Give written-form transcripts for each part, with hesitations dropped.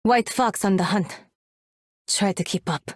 White fox on the hunt. Try to keep up.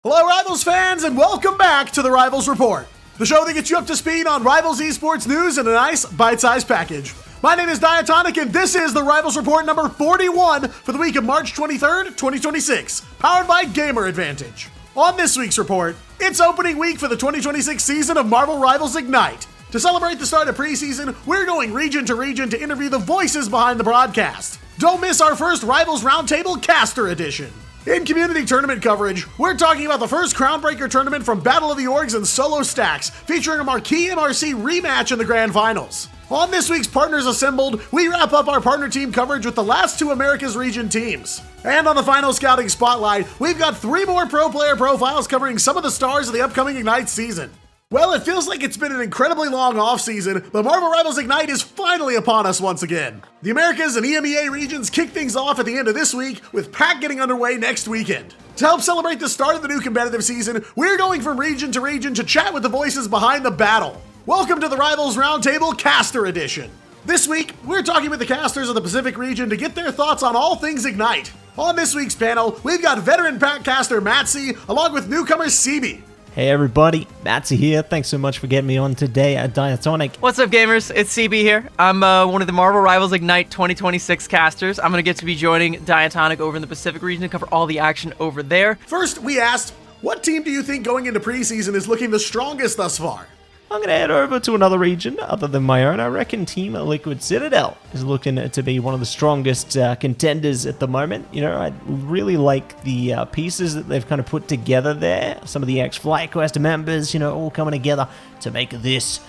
Hello, Rivals fans, and welcome back to the Rivals Report, the show that gets you up to speed on Rivals esports news in a nice, bite-sized package. My name is Diatonic, and this is the Rivals Report number 41 for the week of March 23rd, 2026, powered by Gamer Advantage. On this week's report, it's opening week for the 2026 season of Marvel Rivals Ignite. To celebrate the start of preseason, we're going region to region to interview the voices behind the broadcast. Don't miss our first Rivals Roundtable Caster Edition. In community tournament coverage, we're talking about the first Crownbreaker tournament from Battle of the Orgs and Solo Stacks, featuring a marquee MRC rematch in the Grand Finals. On this week's Partners Assembled, we wrap up our partner team coverage with the last two Americas region teams. And on the final scouting spotlight, we've got 3 more pro player profiles covering some of the stars of the upcoming Ignite season. Well, it feels like it's been an incredibly long offseason, but Marvel Rivals Ignite is finally upon us once again. The Americas and EMEA regions kick things off at the end of this week, with PAC getting underway next weekend. To help celebrate the start of the new competitive season, we're going from region to chat with the voices behind the battle. Welcome to the Rivals Roundtable Caster Edition. This week, we're talking with the casters of the Pacific region to get their thoughts on all things Ignite. On this week's panel, we've got veteran PAC caster MattSe, along with newcomer CeeBee. Hey everybody, MattSe here. Thanks so much for getting me on today at Diatonic. What's up, gamers? It's CeeBee here. I'm one of the Marvel Rivals Ignite 2026 casters. I'm going to get to be joining Diatonic over in the Pacific region to cover all the action over there. First, we asked, what team do you think going into preseason is looking the strongest thus far? I'm going to head over to another region other than my own. I reckon Team Liquid Citadel is looking to be one of the strongest contenders at the moment. You know, I really like the pieces that they've kind of put together there. Some of the ex-FlyQuest members, you know, all coming together to make this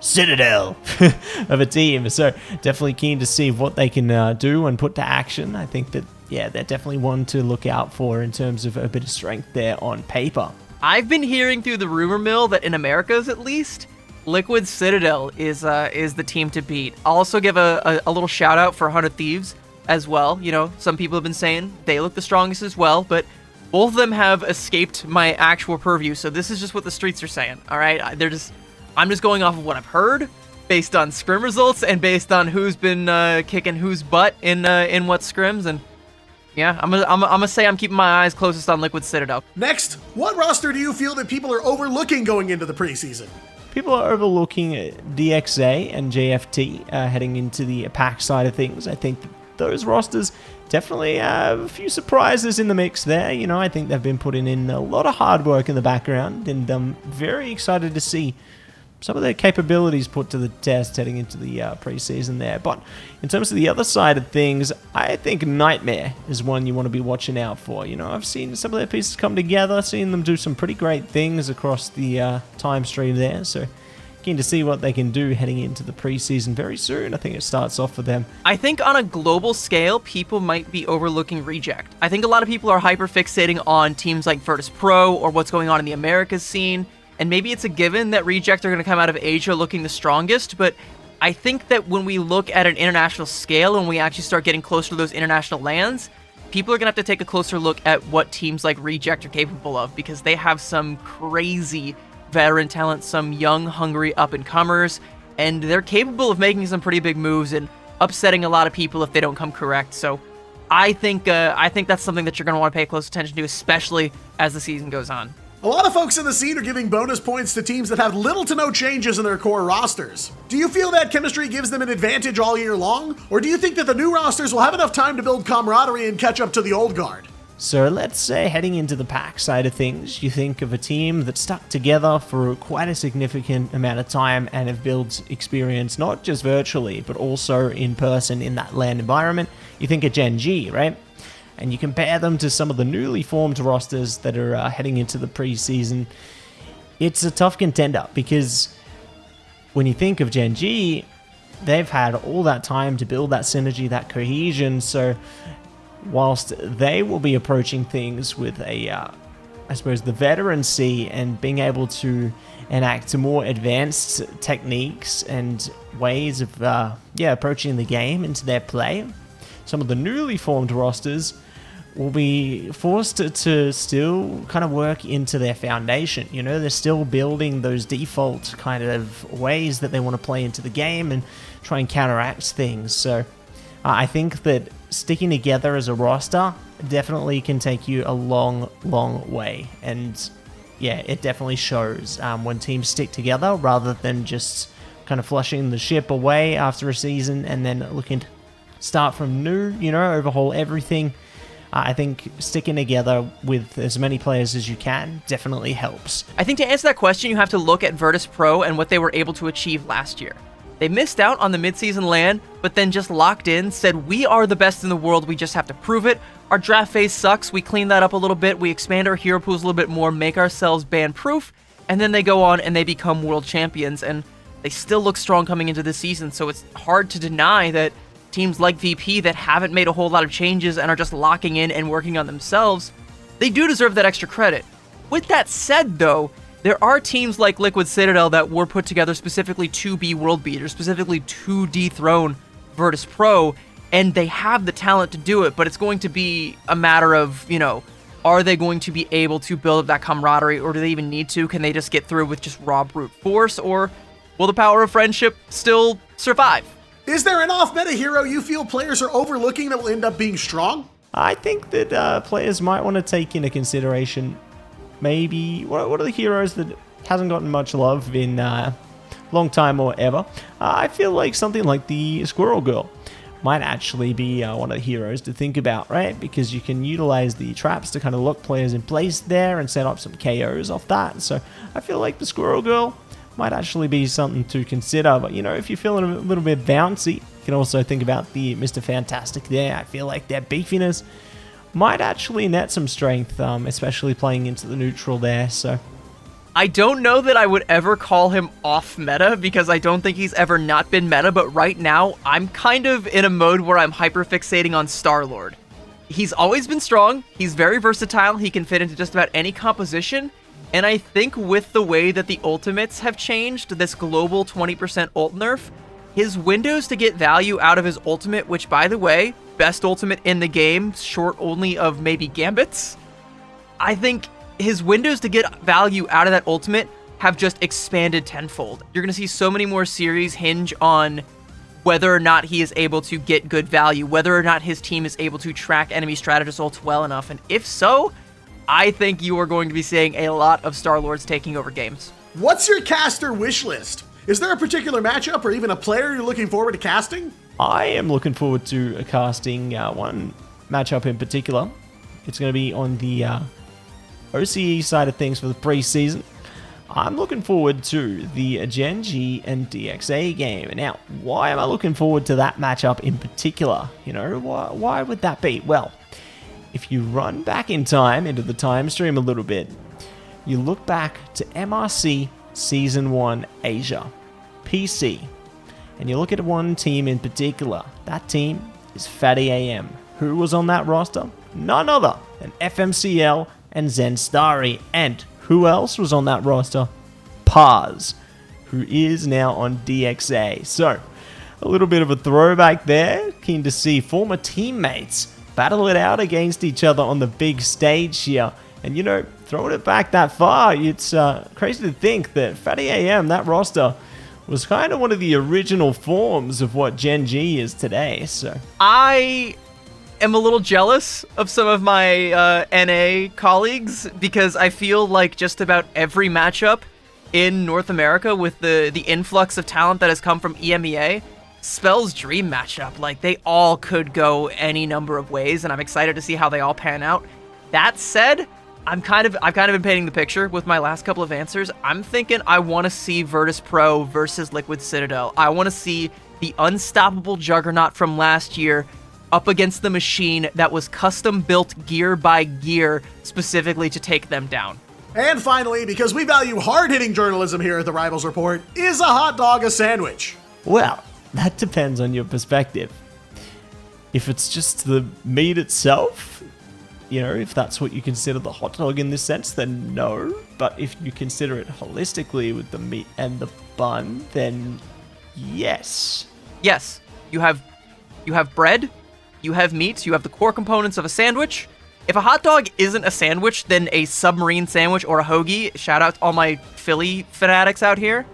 Citadel of a team. So definitely keen to see what they can do and put to action. I think that, yeah, they're definitely one to look out for in terms of a bit of strength there on paper. I've been hearing through the rumor mill that in Americas, at least, Liquid Citadel is the team to beat. I'll also give a little shout out for 100 Thieves as well. You know, some people have been saying they look the strongest as well, but both of them have escaped my actual purview. So this is just what the streets are saying. All right, I'm just going off of what I've heard, based on scrim results and based on who's been kicking whose butt in what scrims. And yeah, I'm gonna say I'm keeping my eyes closest on Liquid Citadel. Next, what roster do you feel that people are overlooking going into the preseason? People are overlooking DXA and JFT heading into the PAC side of things. I think those rosters definitely have a few surprises in the mix there. You know, I think they've been putting in a lot of hard work in the background, and I'm very excited to see some of their capabilities put to the test heading into the preseason there. But in terms of the other side of things, I think Nightmare is one you want to be watching out for. You know, I've seen some of their pieces come together, seen them do some pretty great things across the time stream there. So keen to see what they can do heading into the preseason very soon. I think it starts off for them. I think on a global scale, people might be overlooking Reject. I think a lot of people are hyper fixating on teams like Virtus Pro or what's going on in the Americas scene. And maybe it's a given that Reject are going to come out of Asia looking the strongest, but I think that when we look at an international scale and we actually start getting closer to those international lands, people are going to have to take a closer look at what teams like Reject are capable of, because they have some crazy veteran talent, some young, hungry up-and-comers, and they're capable of making some pretty big moves and upsetting a lot of people if they don't come correct. So I think that's something that you're going to want to pay close attention to, especially as the season goes on. A lot of folks in the scene are giving bonus points to teams that have little to no changes in their core rosters. Do you feel that chemistry gives them an advantage all year long? Or do you think that the new rosters will have enough time to build camaraderie and catch up to the old guard? So let's say heading into the PAC side of things, you think of a team that stuck together for quite a significant amount of time and have built experience not just virtually, but also in person in that LAN environment. You think of Gen G, right? And you compare them to some of the newly formed rosters that are heading into the preseason. It's a tough contender because when you think of Gen G, they've had all that time to build that synergy, that cohesion. So whilst they will be approaching things with I suppose, the veterancy and being able to enact more advanced techniques and ways of approaching the game into their play, some of the newly formed rosters will be forced to still kind of work into their foundation. You know, they're still building those default kind of ways that they want to play into the game and try and counteract things. So I think that sticking together as a roster definitely can take you a long, long way. And yeah, it definitely shows when teams stick together rather than just kind of flushing the ship away after a season and then looking to start from new, overhaul everything. I think sticking together with as many players as you can definitely helps. I think to answer that question, you have to look at Virtus Pro and what they were able to achieve last year. They missed out on the midseason LAN, but then just locked in, said, we are the best in the world, we just have to prove it. Our draft phase sucks, we clean that up a little bit, we expand our hero pools a little bit more, make ourselves ban-proof, and then they go on and they become world champions, and they still look strong coming into this season, so it's hard to deny that teams like VP that haven't made a whole lot of changes and are just locking in and working on themselves, they do deserve that extra credit. With that said, though, there are teams like Liquid Citadel that were put together specifically to be world beaters, specifically to dethrone Virtus Pro, and they have the talent to do it, but it's going to be a matter of, are they going to be able to build up that camaraderie, or do they even need to? Can they just get through with just raw brute force, or will the power of friendship still survive? Is there an off-meta hero you feel players are overlooking that will end up being strong? I think that players might want to take into consideration maybe what are the heroes that hasn't gotten much love in long time or ever. I feel like something like the Squirrel Girl might actually be one of the heroes to think about, right? Because you can utilize the traps to kind of lock players in place there and set up some KOs off that. So I feel like the Squirrel Girl might actually be something to consider. But, if you're feeling a little bit bouncy, you can also think about the Mr. Fantastic there. I feel like their beefiness might actually net some strength, especially playing into the neutral there. So I don't know that I would ever call him off meta because I don't think he's ever not been meta, but right now I'm kind of in a mode where I'm hyperfixating on Star-Lord. He's always been strong, he's very versatile, he can fit into just about any composition, and I think with the way that the ultimates have changed, this global 20% ult nerf, his windows to get value out of his ultimate, which by the way, best ultimate in the game, short only of maybe Gambits, I think his windows to get value out of that ultimate have just expanded tenfold. You're going to see so many more series hinge on whether or not he is able to get good value, whether or not his team is able to track enemy strategist ults well enough, and if so, I think you are going to be seeing a lot of Star-Lords taking over games. What's your caster wish list? Is there a particular matchup or even a player you're looking forward to casting? I am looking forward to casting one matchup in particular. It's going to be on the OCE side of things for the preseason. I'm looking forward to the Genji and DXA game. Now, why am I looking forward to that matchup in particular? Why would that be? Well, if you run back in time into the time stream a little bit, you look back to MRC Season 1 Asia, PC, and you look at one team in particular. That team is Fatty AM. Who was on that roster? None other than FMCL and Zenstari. And who else was on that roster? Paz, who is now on DXA. So, a little bit of a throwback there. Keen to see former teammates battle it out against each other on the big stage here. And throwing it back that far, it's crazy to think that Fatty AM, that roster, was kind of one of the original forms of what Gen G is today. So I am a little jealous of some of my NA colleagues because I feel like just about every matchup in North America with the influx of talent that has come from EMEA spells dream matchup. Like, they all could go any number of ways, and I'm excited to see how they all pan out. That said, I've kind of been painting the picture with my last couple of answers. I'm thinking I want to see Virtus Pro versus Liquid Citadel. I want to see the unstoppable juggernaut from last year up against the machine that was custom built gear by gear specifically to take them down. And finally, because we value hard-hitting journalism here at the Rivals Report, is a hot dog a sandwich? Well, that depends on your perspective. If it's just the meat itself, if that's what you consider the hot dog in this sense, then no. But if you consider it holistically with the meat and the bun, then yes. Yes, you have bread, you have meat, you have the core components of a sandwich. If a hot dog isn't a sandwich, then a submarine sandwich or a hoagie, shout out to all my Philly fanatics out here,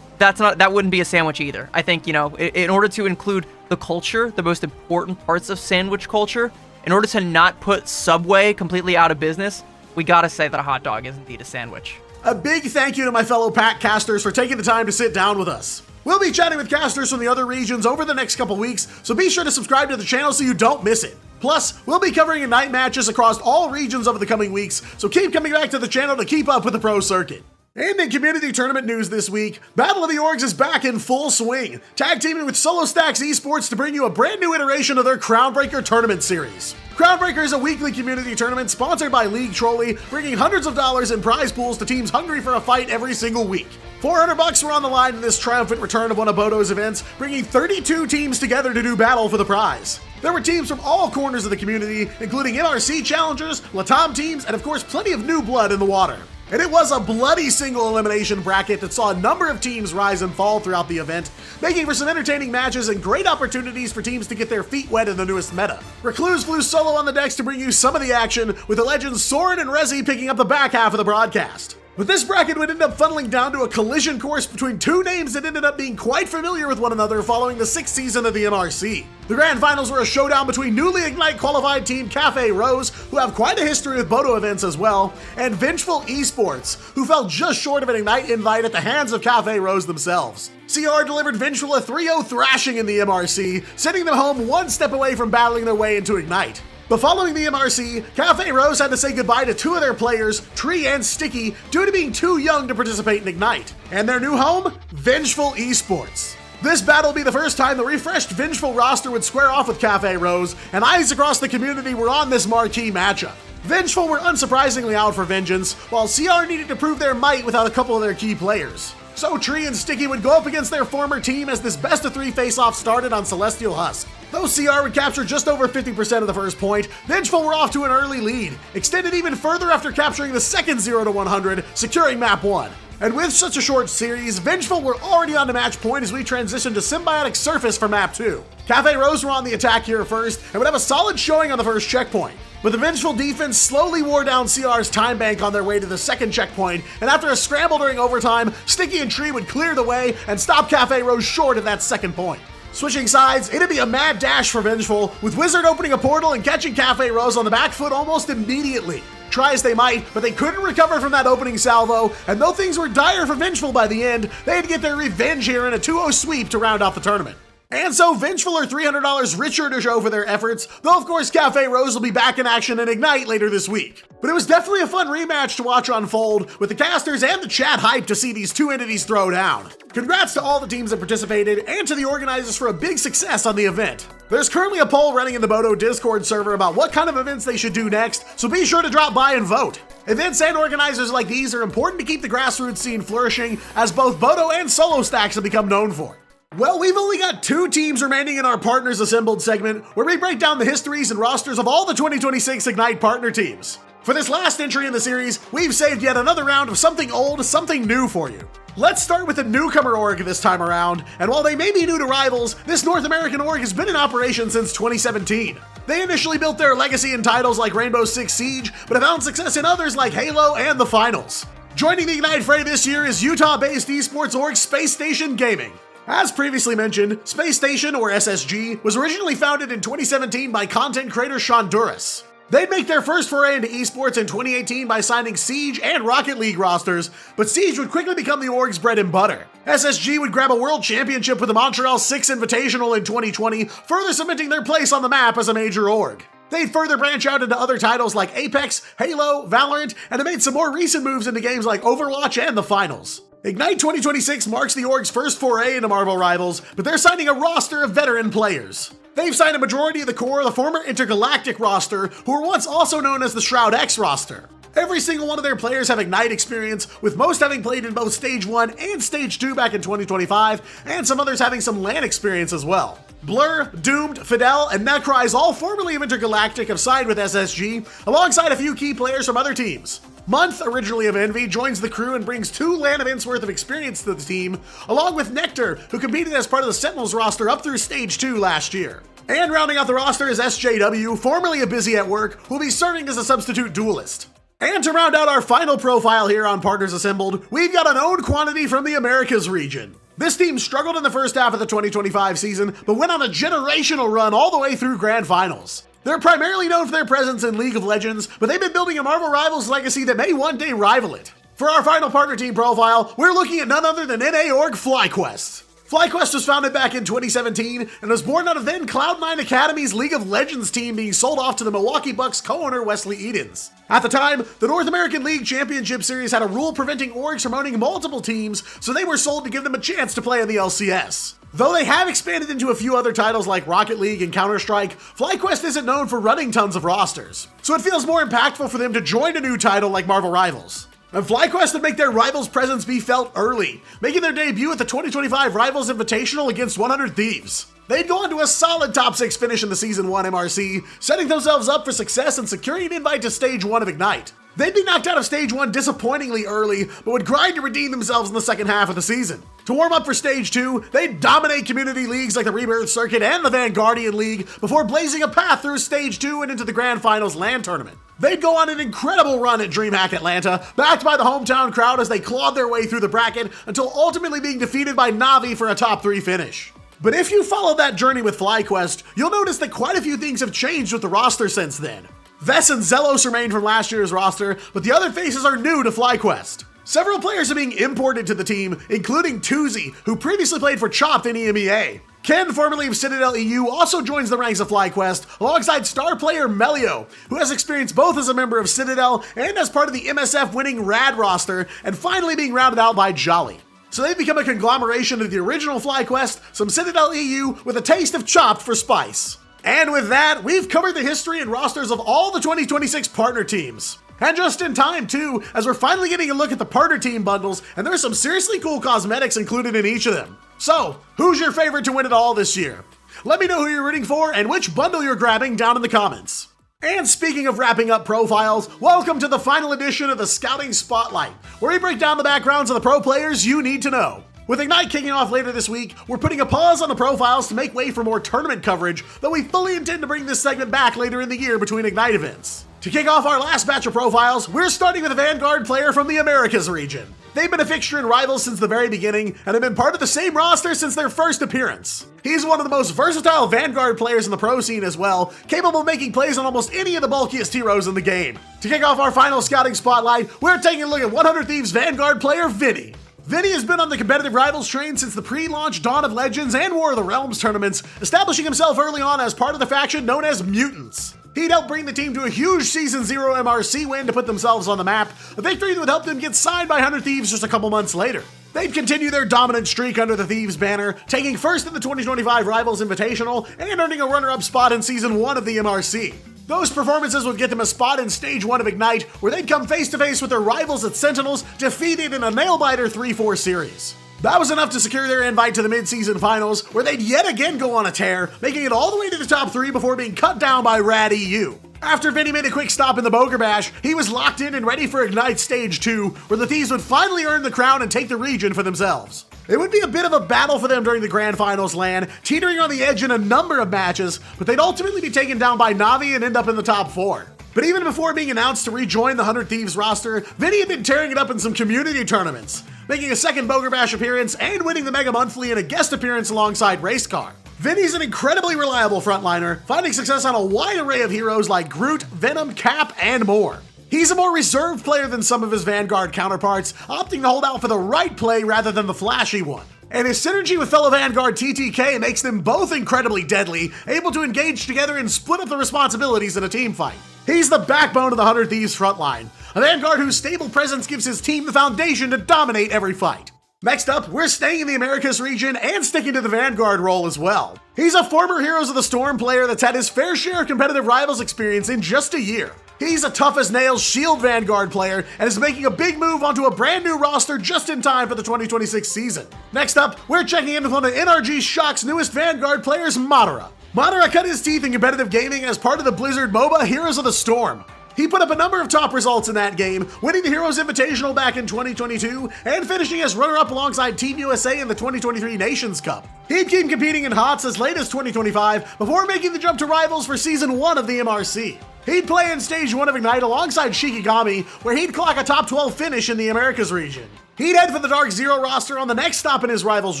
that wouldn't be a sandwich either. I think, in order to include the culture, the most important parts of sandwich culture, in order to not put Subway completely out of business, we gotta say that a hot dog is indeed a sandwich. A big thank you to my fellow pack casters for taking the time to sit down with us. We'll be chatting with casters from the other regions over the next couple weeks, so be sure to subscribe to the channel so you don't miss it. Plus, we'll be covering Ignite matches across all regions over the coming weeks, so keep coming back to the channel to keep up with the pro circuit. And in community tournament news this week, Battle of the Orgs is back in full swing, tag teaming with SoloStacks Esports to bring you a brand new iteration of their Crownbreaker tournament series. Crownbreaker is a weekly community tournament sponsored by League Trolley, bringing hundreds of dollars in prize pools to teams hungry for a fight every single week. $400 were on the line in this triumphant return of one of Bodo's events, bringing 32 teams together to do battle for the prize. There were teams from all corners of the community, including MRC challengers, Latam teams, and of course plenty of new blood in the water. And it was a bloody single elimination bracket that saw a number of teams rise and fall throughout the event, making for some entertaining matches and great opportunities for teams to get their feet wet in the newest meta. Recluse flew solo on the decks to bring you some of the action, with the legends Soren and Rezi picking up the back half of the broadcast. But this bracket would end up funneling down to a collision course between two names that ended up being quite familiar with one another following the 6th season of the MRC. The grand finals were a showdown between newly Ignite qualified team Cafe Rose, who have quite a history with Bodo events as well, and Vengeful Esports, who fell just short of an Ignite invite at the hands of Cafe Rose themselves. CR delivered Vengeful a 3-0 thrashing in the MRC, sending them home one step away from battling their way into Ignite. But following the MRC, Cafe Rose had to say goodbye to two of their players, Tree and Sticky, due to being too young to participate in Ignite. And their new home? Vengeful Esports. This battle will be the first time the refreshed Vengeful roster would square off with Cafe Rose, and eyes across the community were on this marquee matchup. Vengeful were unsurprisingly out for vengeance, while CR needed to prove their might without a couple of their key players. So Tree and Sticky would go up against their former team as this best-of-3 face-off started on Celestial Husk. Though CR would capture just over 50% of the first point, Vengeful were off to an early lead, extended even further after capturing the second 0-100, securing map 1. And with such a short series, Vengeful were already on to match point as we transitioned to Symbiotic Surface for map 2. Cafe Rose were on the attack here first, and would have a solid showing on the first checkpoint. But the Vengeful defense slowly wore down CR's time bank on their way to the second checkpoint, and after a scramble during overtime, Sticky and Tree would clear the way and stop Cafe Rose short of that second point. Switching sides, it'd be a mad dash for Vengeful, with Wizard opening a portal and catching Cafe Rose on the back foot almost immediately. Try as they might, but they couldn't recover from that opening salvo, and though things were dire for Vengeful by the end, they'd get their revenge here in a 2-0 sweep to round off the tournament. And so Vengeful are $300 richer to show for their efforts, though of course Cafe Rose will be back in action in Ignite later this week. But it was definitely a fun rematch to watch unfold, with the casters and the chat hyped to see these two entities throw down. Congrats to all the teams that participated, and to the organizers for a big success on the event. There's currently a poll running in the Bodo Discord server about what kind of events they should do next, so be sure to drop by and vote. Events and organizers like these are important to keep the grassroots scene flourishing, as both Bodo and SoloStacks have become known for. Well, we've only got 2 teams remaining in our Partners Assembled segment, where we break down the histories and rosters of all the 2026 Ignite partner teams. For this last entry in the series, we've saved yet another round of something old, something new for you. Let's start with the newcomer org this time around, and while they may be new to Rivals, this North American org has been in operation since 2017. They initially built their legacy in titles like Rainbow Six Siege, but have found success in others like Halo and the Finals. Joining the Ignite fray this year is Utah-based esports org Space Station Gaming. As previously mentioned, Space Station, or SSG, was originally founded in 2017 by content creator Shonduras. They'd make their first foray into esports in 2018 by signing Siege and Rocket League rosters, but Siege would quickly become the org's bread and butter. SSG would grab a world championship with the Montreal 6 Invitational in 2020, further cementing their place on the map as a major org. They'd further branch out into other titles like Apex, Halo, Valorant, and have made some more recent moves into games like Overwatch and the Finals. Ignite 2026 marks the org's first foray into Marvel Rivals, but they're signing a roster of veteran players. They've signed a majority of the core of the former Intergalactic roster, who were once also known as the Shroud X roster. Every single one of their players have Ignite experience, with most having played in both Stage 1 and Stage 2 back in 2025, and some others having some LAN experience as well. Blur, Doomed, Fidel, and Necryze, all formerly of Intergalactic, have signed with SSG, alongside a few key players from other teams. Month, originally of Envy, joins the crew and brings 2 LAN events worth of experience to the team, along with Nectar, who competed as part of the Sentinels roster up through Stage 2 last year. And rounding out the roster is SJW, formerly of Busy at Work, who will be serving as a substitute duelist. And to round out our final profile here on Partners Assembled, we've got a known quantity from the Americas region. This team struggled in the first half of the 2025 season, but went on a generational run all the way through Grand Finals. They're primarily known for their presence in League of Legends, but they've been building a Marvel Rivals legacy that may one day rival it. For our final partner team profile, we're looking at none other than NA org FlyQuest. FlyQuest was founded back in 2017 and was born out of then Cloud9 Academy's League of Legends team being sold off to the Milwaukee Bucks co-owner Wesley Edens. At the time, the North American League Championship Series had a rule preventing orgs from owning multiple teams, so they were sold to give them a chance to play in the LCS. Though they have expanded into a few other titles like Rocket League and Counter-Strike, FlyQuest isn't known for running tons of rosters, so it feels more impactful for them to join a new title like Marvel Rivals. And FlyQuest would make their Rivals presence be felt early, making their debut at the 2025 Rivals Invitational against 100 Thieves. They'd go on to a solid top 6 finish in the Season 1 MRC, setting themselves up for success and securing an invite to Stage 1 of Ignite. They'd be knocked out of Stage 1 disappointingly early, but would grind to redeem themselves in the second half of the season. To warm up for Stage 2, they'd dominate community leagues like the Rebirth Circuit and the Vanguardian League before blazing a path through Stage 2 and into the Grand Finals LAN tournament. They'd go on an incredible run at DreamHack Atlanta, backed by the hometown crowd as they clawed their way through the bracket until ultimately being defeated by Na'Vi for a top 3 finish. But if you follow that journey with FlyQuest, you'll notice that quite a few things have changed with the roster since then. Vess and Zelos remain from last year's roster, but the other faces are new to FlyQuest. Several players are being imported to the team, including Tuzi, who previously played for Chopped in EMEA. Ken, formerly of Citadel EU, also joins the ranks of FlyQuest, alongside star player Melio, who has experience both as a member of Citadel and as part of the MSF winning Rad roster, and finally being rounded out by Jolly. So they've become a conglomeration of the original FlyQuest, some Citadel EU, with a taste of Chopped for spice. And with that, we've covered the history and rosters of all the 2026 partner teams. And just in time too, as we're finally getting a look at the partner team bundles, and there's some seriously cool cosmetics included in each of them. So, who's your favorite to win it all this year? Let me know who you're rooting for and which bundle you're grabbing down in the comments. And speaking of wrapping up profiles, welcome to the final edition of the Scouting Spotlight, where we break down the backgrounds of the pro players you need to know. With Ignite kicking off later this week, we're putting a pause on the profiles to make way for more tournament coverage, though we fully intend to bring this segment back later in the year between Ignite events. To kick off our last batch of profiles, we're starting with a Vanguard player from the Americas region. They've been a fixture in Rivals since the very beginning, and have been part of the same roster since their first appearance. He's one of the most versatile Vanguard players in the pro scene as well, capable of making plays on almost any of the bulkiest heroes in the game. To kick off our final scouting spotlight, we're taking a look at 100 Thieves Vanguard player Vinny. Vinny has been on the competitive Rivals train since the pre-launch Dawn of Legends and War of the Realms tournaments, establishing himself early on as part of the faction known as Mutants. He'd helped bring the team to a huge Season 0 MRC win to put themselves on the map, a victory that would help them get signed by 100 Thieves just a couple months later. They'd continue their dominant streak under the Thieves banner, taking first in the 2025 Rivals Invitational and earning a runner-up spot in Season 1 of the MRC. Those performances would get them a spot in Stage 1 of Ignite, where they'd come face-to-face with their rivals at Sentinels, defeated in a nail-biter 3-4 series. That was enough to secure their invite to the mid-season finals, where they'd yet again go on a tear, making it all the way to the top 3 before being cut down by Rad EU. After Vinny made a quick stop in the Boger Bash, he was locked in and ready for Ignite Stage 2, where the Thieves would finally earn the crown and take the region for themselves. It would be a bit of a battle for them during the Grand Finals LAN, teetering on the edge in a number of matches, but they'd ultimately be taken down by Na'Vi and end up in the top 4. But even before being announced to rejoin the 100 Thieves roster, Vinny had been tearing it up in some community tournaments, making a second Boger Bash appearance and winning the Mega Monthly in a guest appearance alongside Racecar. Vinny's an incredibly reliable frontliner, finding success on a wide array of heroes like Groot, Venom, Cap, and more. He's a more reserved player than some of his Vanguard counterparts, opting to hold out for the right play rather than the flashy one. And his synergy with fellow Vanguard TTK makes them both incredibly deadly, able to engage together and split up the responsibilities in a team fight. He's the backbone of the 100 Thieves frontline, a Vanguard whose stable presence gives his team the foundation to dominate every fight. Next up, we're staying in the Americas region and sticking to the Vanguard role as well. He's a former Heroes of the Storm player that's had his fair share of competitive Rivals experience in just a year. He's a tough-as-nails Shield Vanguard player and is making a big move onto a brand new roster just in time for the 2026 season. Next up, we're checking in with one of NRG Shock's newest Vanguard players, Madara. Madara cut his teeth in competitive gaming as part of the Blizzard MOBA Heroes of the Storm. He put up a number of top results in that game, winning the Heroes Invitational back in 2022 and finishing as runner-up alongside Team USA in the 2023 Nations Cup. He'd keep competing in HOTS as late as 2025 before making the jump to Rivals for Season 1 of the MRC. He'd play in Stage 1 of Ignite alongside Shikigami, where he'd clock a top 12 finish in the Americas region. He'd head for the Dark Zero roster on the next stop in his Rivals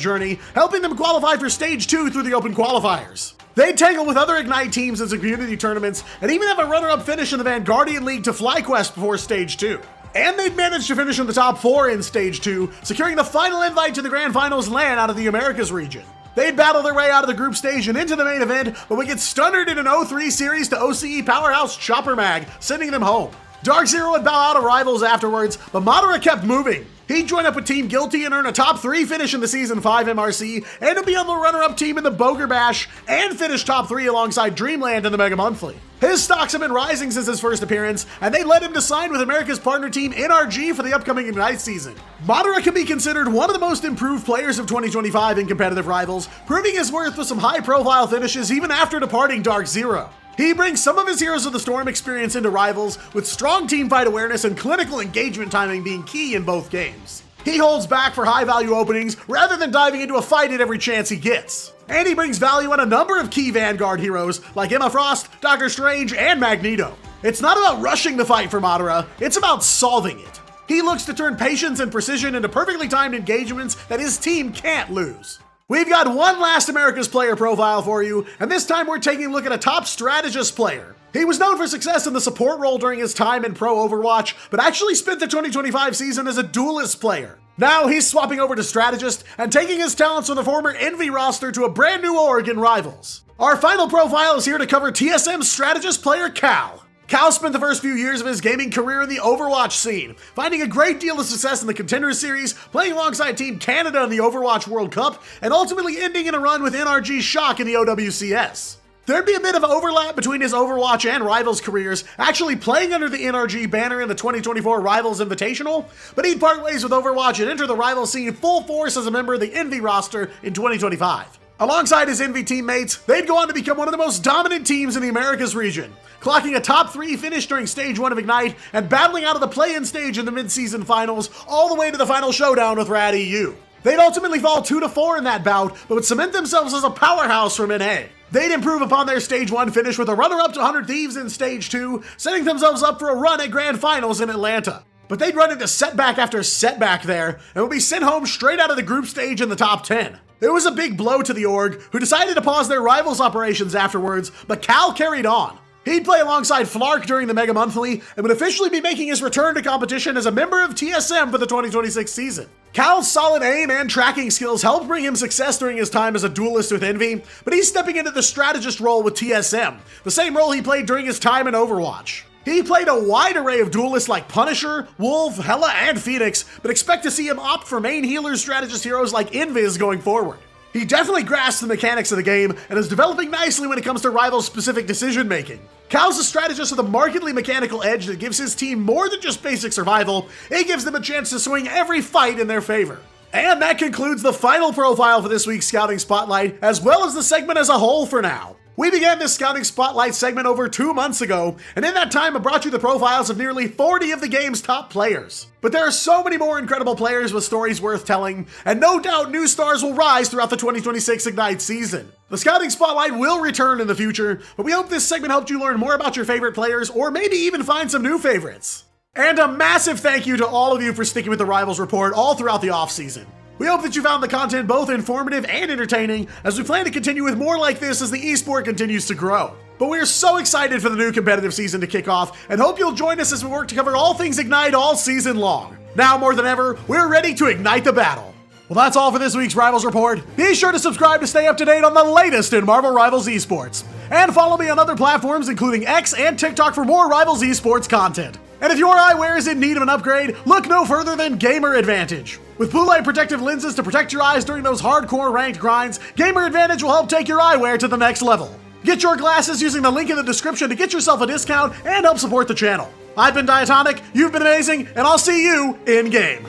journey, helping them qualify for Stage 2 through the Open Qualifiers. They'd tangle with other Ignite teams in some community tournaments, and even have a runner-up finish in the Vanguardian League to FlyQuest before Stage 2. And they'd managed to finish in the top 4 in Stage 2, securing the final invite to the Grand Finals LAN out of the Americas region. They'd battle their way out of the group stage and into the main event, but would get stunnered in an 0-3 series to OCE powerhouse Chopper Mag, sending them home. Dark Zero would bow out of Rivals afterwards, but Madara kept moving. He'd join up with Team Guilty and earn a top 3 finish in the Season 5 MRC, and to be on the runner-up team in the Boger Bash, and finish top 3 alongside Dreamland in the Mega Monthly. His stocks have been rising since his first appearance, and they led him to sign with America's partner team NRG for the upcoming Ignite season. Madara can be considered one of the most improved players of 2025 in competitive Rivals, proving his worth with some high-profile finishes even after departing Dark Zero. He brings some of his Heroes of the Storm experience into Rivals, with strong teamfight awareness and clinical engagement timing being key in both games. He holds back for high-value openings rather than diving into a fight at every chance he gets. And he brings value on a number of key Vanguard heroes like Emma Frost, Doctor Strange, and Magneto. It's not about rushing the fight for Madara, it's about solving it. He looks to turn patience and precision into perfectly timed engagements that his team can't lose. We've got one last America's player profile for you, and this time we're taking a look at a top strategist player. He was known for success in the support role during his time in Pro Overwatch, but actually spent the 2025 season as a duelist player. Now he's swapping over to strategist and taking his talents from the former Envy roster to a brand new org in Rivals. Our final profile is here to cover TSM's strategist player Cal. Cal spent the first few years of his gaming career in the Overwatch scene, finding a great deal of success in the Contenders series, playing alongside Team Canada in the Overwatch World Cup, and ultimately ending in a run with NRG Shock in the OWCS. There'd be a bit of overlap between his Overwatch and Rivals careers, actually playing under the NRG banner in the 2024 Rivals Invitational, but he'd part ways with Overwatch and enter the Rivals scene full force as a member of the Envy roster in 2025. Alongside his Envy teammates, they'd go on to become one of the most dominant teams in the Americas region, clocking a top 3 finish during Stage 1 of Ignite and battling out of the play-in stage in the mid-season finals all the way to the final showdown with Rad EU. They'd ultimately fall 2-4 in that bout, but would cement themselves as a powerhouse from NA. They'd improve upon their Stage 1 finish with a runner-up to 100 Thieves in Stage 2, setting themselves up for a run at Grand Finals in Atlanta. But they'd run into setback after setback there, and would be sent home straight out of the group stage in the top 10. It was a big blow to the org, who decided to pause their Rivals operations afterwards, but Cal carried on. He'd play alongside Flark during the Mega Monthly, and would officially be making his return to competition as a member of TSM for the 2026 season. Cal's solid aim and tracking skills helped bring him success during his time as a duelist with Envy, but he's stepping into the strategist role with TSM, the same role he played during his time in Overwatch. He played a wide array of duelists like Punisher, Wolf, Hela, and Phoenix, but expect to see him opt for main healers strategist heroes like Invis going forward. He definitely grasps the mechanics of the game and is developing nicely when it comes to Rivals-specific decision-making. Cal's a strategist with a markedly mechanical edge that gives his team more than just basic survival, it gives them a chance to swing every fight in their favor. And that concludes the final profile for this week's Scouting Spotlight, as well as the segment as a whole for now. We began this Scouting Spotlight segment over 2 months ago, and in that time I brought you the profiles of nearly 40 of the game's top players. But there are so many more incredible players with stories worth telling, and no doubt new stars will rise throughout the 2026 Ignite season. The Scouting Spotlight will return in the future, but we hope this segment helped you learn more about your favorite players, or maybe even find some new favorites. And a massive thank you to all of you for sticking with the Rivals Report all throughout the offseason. We hope that you found the content both informative and entertaining, as we plan to continue with more like this as the esport continues to grow. But we are so excited for the new competitive season to kick off, and hope you'll join us as we work to cover all things Ignite all season long. Now more than ever, we're ready to ignite the battle. Well, that's all for this week's Rivals Report. Be sure to subscribe to stay up to date on the latest in Marvel Rivals Esports. And follow me on other platforms including X and TikTok for more Rivals Esports content. And if your eyewear is in need of an upgrade, look no further than Gamer Advantage. With blue light protective lenses to protect your eyes during those hardcore ranked grinds, Gamer Advantage will help take your eyewear to the next level. Get your glasses using the link in the description to get yourself a discount and help support the channel. I've been Diatonic, you've been amazing, and I'll see you in game.